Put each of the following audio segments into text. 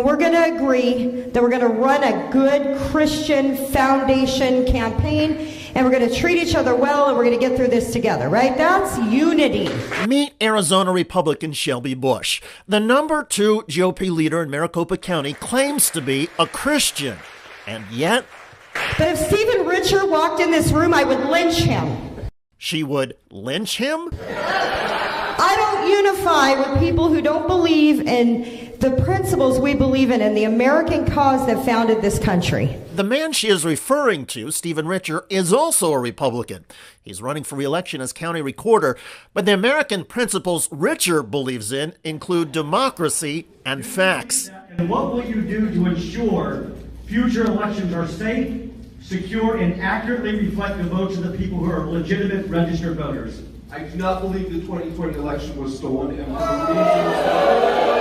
and we're going to agree that we're going to run a good Christian foundation campaign, and we're going to treat each other well, and we're going to get through this together, right? That's unity. Meet Arizona Republican Shelby Bush. The number 2 GOP leader in Maricopa County claims to be a Christian, and yet... But if Stephen Richer walked in this room, I would lynch him. She would lynch him? I don't unify with people who don't believe in the principles we believe in the American cause that founded this country. The man she is referring to, Stephen Richer, is also a Republican. He's running for re-election as county recorder, but the American principles Richer believes in include democracy and facts. And what will you do to ensure future elections are safe, secure, and accurately reflect the votes of the people who are legitimate registered voters? I do not believe the 2020 election was stolen, and for the reasons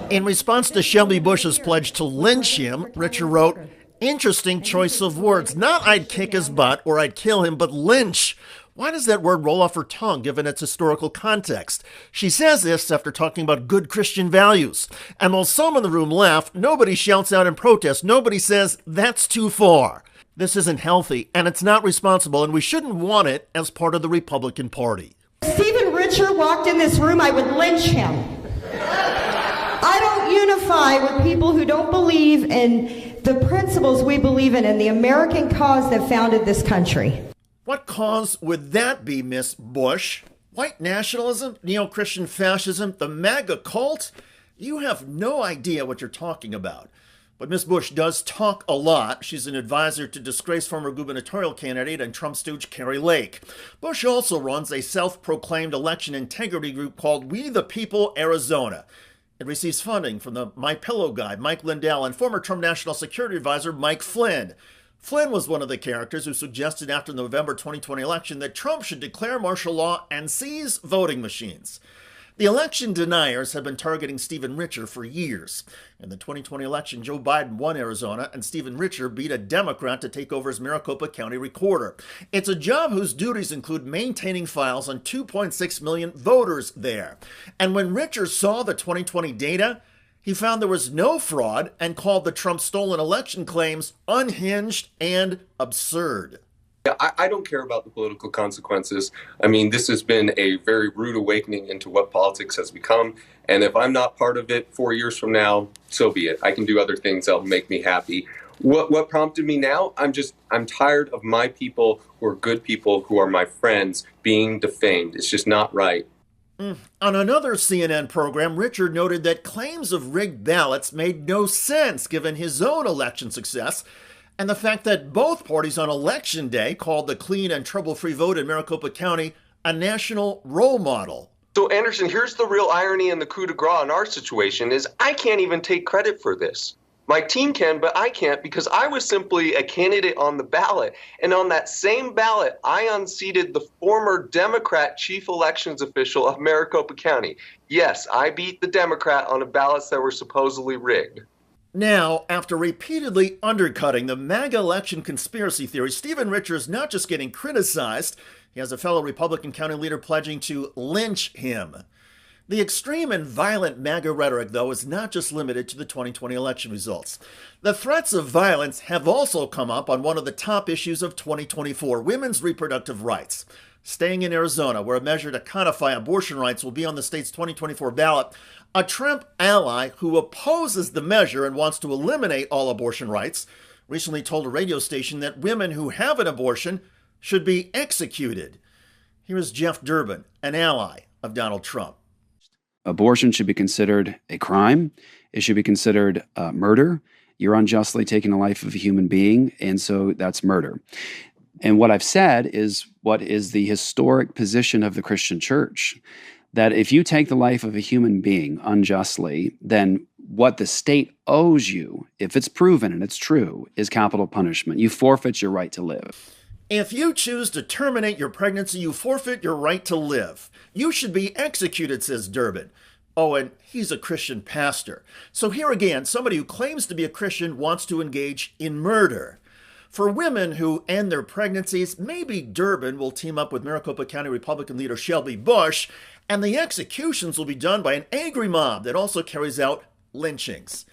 In response to Shelby Bush's pledge to lynch him, Richer wrote, "Interesting choice of words. Not I'd kick his butt or I'd kill him, but lynch. Why does that word roll off her tongue given its historical context?" She says this after talking about good Christian values. And while some in the room laugh, nobody shouts out in protest. Nobody says, that's too far. This isn't healthy, and it's not responsible, and we shouldn't want it as part of the Republican Party. If Stephen Richer walked in this room, I would lynch him. I don't unify with people who don't believe in the principles we believe in the American cause that founded this country. What cause would that be, Miss Bush? White nationalism? Neo-Christian fascism? The MAGA cult? You have no idea what you're talking about. But Miss Bush does talk a lot. She's an advisor to disgraced former gubernatorial candidate and Trump stooge Kari Lake. Bush also runs a self-proclaimed election integrity group called We the People Arizona. It receives funding from the My Pillow guy, Mike Lindell, and former Trump National Security Advisor Mike Flynn. Flynn was one of the characters who suggested after the November 2020 election that Trump should declare martial law and seize voting machines. The election deniers have been targeting Stephen Richer for years. In the 2020 election, Joe Biden won Arizona, and Stephen Richer beat a Democrat to take over as Maricopa County recorder. It's a job whose duties include maintaining files on 2.6 million voters there. And when Richer saw the 2020 data, he found there was no fraud and called the Trump stolen election claims unhinged and absurd. I don't care about the political consequences. I mean, this has been a very rude awakening into what politics has become. And if I'm not part of it 4 years from now, so be it. I can do other things that'll make me happy. What prompted me now? I'm tired of my people who are good people, who are my friends, being defamed. It's just not right. On another CNN program, Richard noted that claims of rigged ballots made no sense given his own election success, and the fact that both parties on Election Day called the clean and trouble-free vote in Maricopa County a national role model. So, Anderson, here's the real irony and the coup de grace in our situation is I can't even take credit for this. My team can, but I can't because I was simply a candidate on the ballot. And on that same ballot, I unseated the former Democrat chief elections official of Maricopa County. Yes, I beat the Democrat on the ballots that were supposedly rigged. Now, after repeatedly undercutting the MAGA election conspiracy theory, Stephen Richer is not just getting criticized, he has a fellow Republican county leader pledging to lynch him. The extreme and violent MAGA rhetoric, though, is not just limited to the 2020 election results. The threats of violence have also come up on one of the top issues of 2024, women's reproductive rights. Staying in Arizona, where a measure to codify abortion rights will be on the state's 2024 ballot, a Trump ally who opposes the measure and wants to eliminate all abortion rights recently told a radio station that women who have an abortion should be executed. Here is Jeff Durban, an ally of Donald Trump. Abortion should be considered a crime. It should be considered murder. You're unjustly taking the life of a human being, and so that's murder. And what I've said is what is the historic position of the Christian church, that if you take the life of a human being unjustly, then what the state owes you, if it's proven and it's true, is capital punishment. You forfeit your right to live. If you choose to terminate your pregnancy, you forfeit your right to live. You should be executed, says Durban. Oh, and he's a Christian pastor. So here again, somebody who claims to be a Christian wants to engage in murder. For women who end their pregnancies, maybe Durban will team up with Maricopa County Republican leader Shelby Bush, and the executions will be done by an angry mob that also carries out lynchings.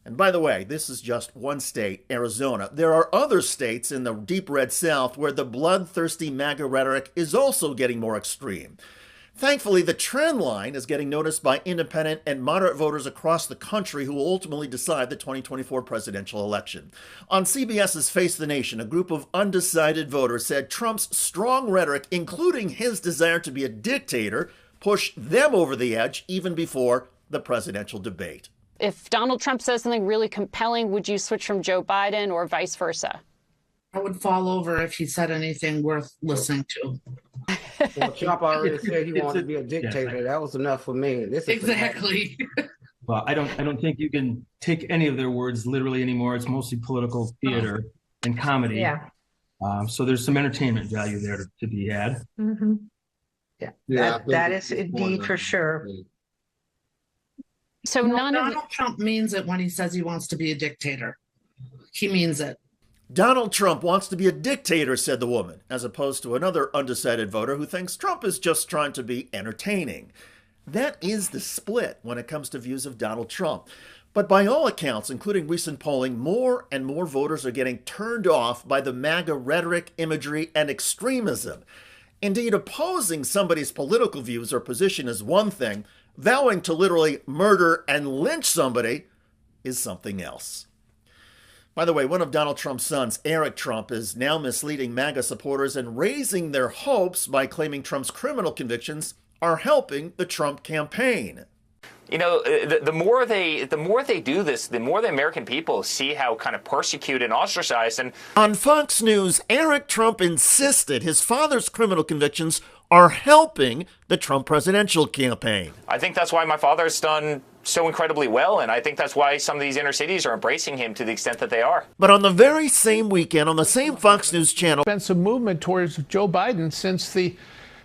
And by the way, this is just one state, Arizona. There are other states in the deep red South where the bloodthirsty MAGA rhetoric is also getting more extreme. Thankfully, the trend line is getting noticed by independent and moderate voters across the country who will ultimately decide the 2024 presidential election. On CBS's Face the Nation, a group of undecided voters said Trump's strong rhetoric, including his desire to be a dictator, pushed them over the edge even before the presidential debate. If Donald Trump says something really compelling, would you switch from Joe Biden or vice versa? I would fall over if he said anything worth listening to. Well, Trump already said he wanted to be a dictator. That was enough for me. Exactly. Well, I don't think you can take any of their words literally anymore. It's mostly political theater and comedy. Yeah. So there's some entertainment value there to be had. Mm-hmm. Yeah, That is indeed for sure. So Donald Trump means it when he says he wants to be a dictator. He means it. Donald Trump wants to be a dictator, said the woman, as opposed to another undecided voter who thinks Trump is just trying to be entertaining. That is the split when it comes to views of Donald Trump. But by all accounts, including recent polling, more and more voters are getting turned off by the MAGA rhetoric, imagery, and extremism. Indeed, opposing somebody's political views or position is one thing. Vowing to literally murder and lynch somebody is something else. By the way, one of Donald Trump's sons, Eric Trump, is now misleading MAGA supporters and raising their hopes by claiming Trump's criminal convictions are helping the Trump campaign. You know, the more they do this, the more the American people see how kind of persecuted and ostracized. And on Fox News, Eric Trump insisted his father's criminal convictions are helping the Trump presidential campaign. I think that's why my father's done so incredibly well, and I think that's why some of these inner cities are embracing him to the extent that they are. But on the very same weekend, on the same Fox News channel, been some movement towards Joe Biden since the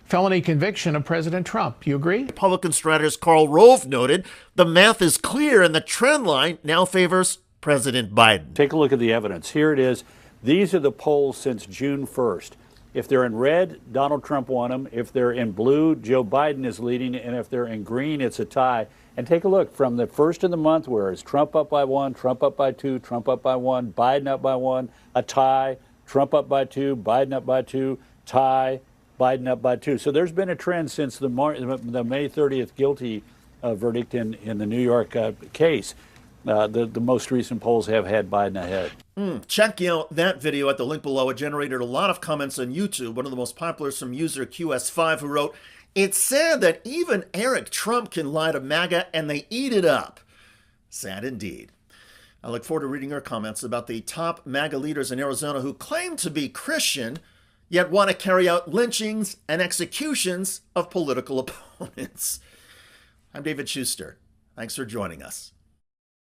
felony conviction of President Trump. You agree? Republican strategist Karl Rove noted the math is clear and the trend line now favors President Biden. Take a look at the evidence. Here it is. These are the polls since June 1st. If they're in red, Donald Trump won them. If they're in blue, Joe Biden is leading. And if they're in green, it's a tie. And take a look from the first of the month, where it's Trump up by 1, Trump up by 2, Trump up by 1, Biden up by 1, a tie, Trump up by 2, Biden up by 2, tie, Biden up by 2. So there's been a trend since the May 30th guilty verdict in the New York case. The most recent polls have had Biden ahead. Check out that video at the link below. It generated a lot of comments on YouTube. One of the most popular is from user QS5, who wrote, "It's sad that even Eric Trump can lie to MAGA and they eat it up." Sad indeed. I look forward to reading your comments about the top MAGA leaders in Arizona who claim to be Christian, yet want to carry out lynchings and executions of political opponents. I'm David Schuster. Thanks for joining us.